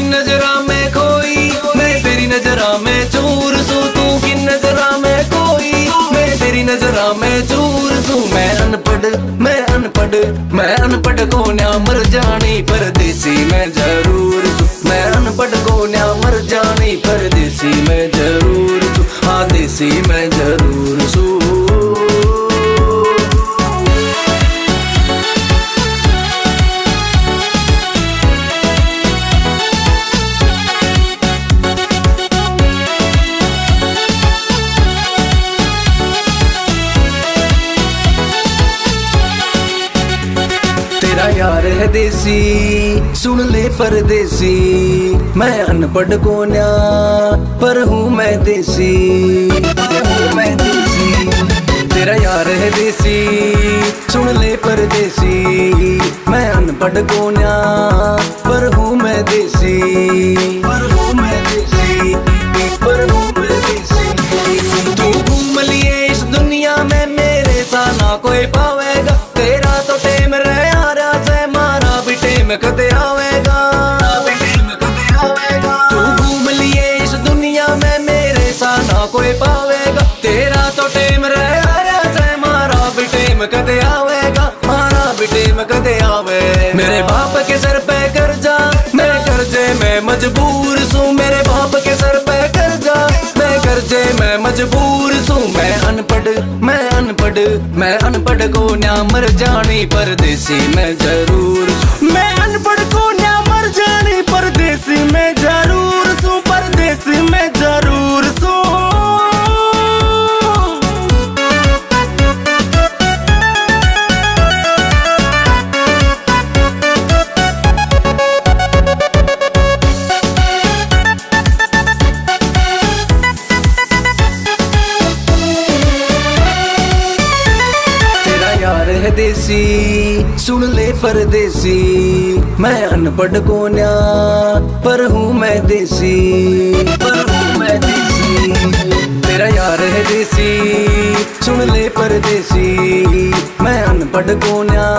नजरा में खोई मैं तेरी नजरा में चूर सू, तू की नजरा में कोई मैं तेरी नजरा में चूर सू। मैं अनपढ़ को न्या मर जानी परदेसी मैं जरूर सू। मैं अनपढ़ को न्या मर जानी परदेसी मैं जरूर सू। हाँ देसी मैं जरूर सू। तेरा यार है देसी सुन ले परदेसी, मैं अनपढ़ को न्या पर हूँ मैं देसी। तेरा यार है देसी सुन ले परदेसी, मैं अनपढ़ को न्या पर हूँ मैं देसी। तू घूम लिए इस दुनिया में मेरे सा ना कोई पावेगा, तेरा तो टेम रहे कदे आवेगा। तू घूम लिए इस दुनिया में मेरे सा ना कोई पावेगा, तेरा तो टेम रहे मारा भी टेम कदे आवेगा, मारा भी टेम कदे आवे। मेरे बाप के सर पे कर्जा मैं कर्जे में मजबूर सू, मेरे बाप के सर पे कर्जा मैं कर्जे में मजबूर सू। मैं अनपढ़ को न्या मर जानी परदेसी मैं जरूर सू। मैं अनपढ़ को न्या मर जानी परदेसी मैं जरूर सू, परदेसी मैं जरूर सू। है देसी सुन ले परदेसी, मैं अनपढ़ को न्या पर हूँ मैं देसी। तेरा यार है देसी सुन ले परदेसी, मैं अनपढ़ को न्या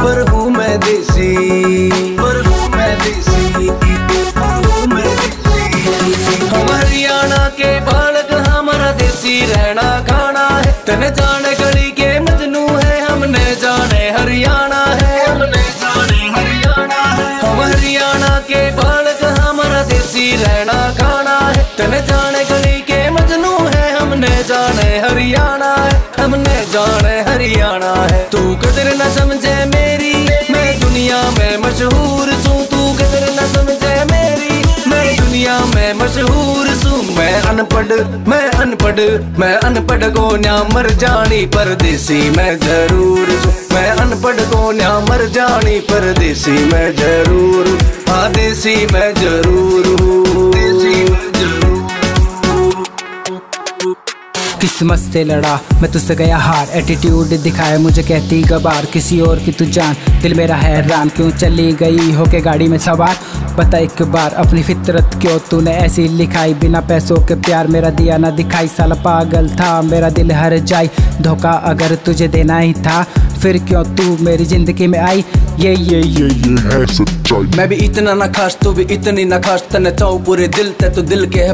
पर हूँ मैं देसी। हम हरियाणा के बालक हमारा देसी रहना खाना है, तने जाने गली के मजनू है हमने जाने हरियाणा है। हम हरियाणा के बालक हमारा देसी रहना खाना है, तने जाने गली के मजनू है हमने जाने हरियाणा है, हमने जाने हरियाणा है। तू कदर न समझे मेरी मैं दुनिया में मशहूर सू, तू कदर न समझे मेरी मैं दुनिया में मशहूर सू। मैं अनपढ़ को न्या मर जानी परदेसी मैं जरूर सू। मैं अनपढ़ को न्या मर जानी परदेसी मैं जरूर, हाँ देसी मैं जरूर हूँ। किस्मत से लड़ा मैं तुझसे गया हार, एटीट्यूड दिखाया मुझे कहती गबार, किसी और की तू जान दिल मेरा हैरान, क्यों चली गई होके गाड़ी में सवार। बता एक बार अपनी फितरत क्यों तूने ऐसी लिखाई, बिना पैसों के प्यार मेरा दिया ना दिखाई। साला पागल था मेरा दिल हर जाई, धोखा अगर तुझे देना ही था फिर क्यों तू मेरी जिंदगी में आई। ये है सच्चाई। मैं भी इतना ना खास तू भी इतनी ना खास, तने चाहूं पूरे दिल ते तो दिल के है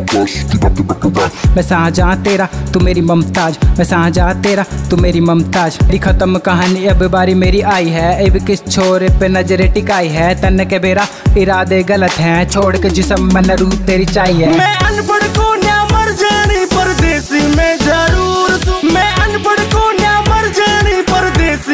मैं शाहजहां तेरा तू मेरी मुमताज, मैं शाहजहां तेरा तू मेरी मुमताज। मेरी खत्म कहानी अब बारी मेरी आई है, अब किस छोरे पे नजरे टिकाई है। तन के मेरा इरादे गलत हैं, छोड़ के जिस्म मन रूह तेरी चाहिए। मैं अनपढ़ को न्या मर जानी परदेसी मैं जरूर सू। मैं अनपढ़ को न्या मर जानी परदेसी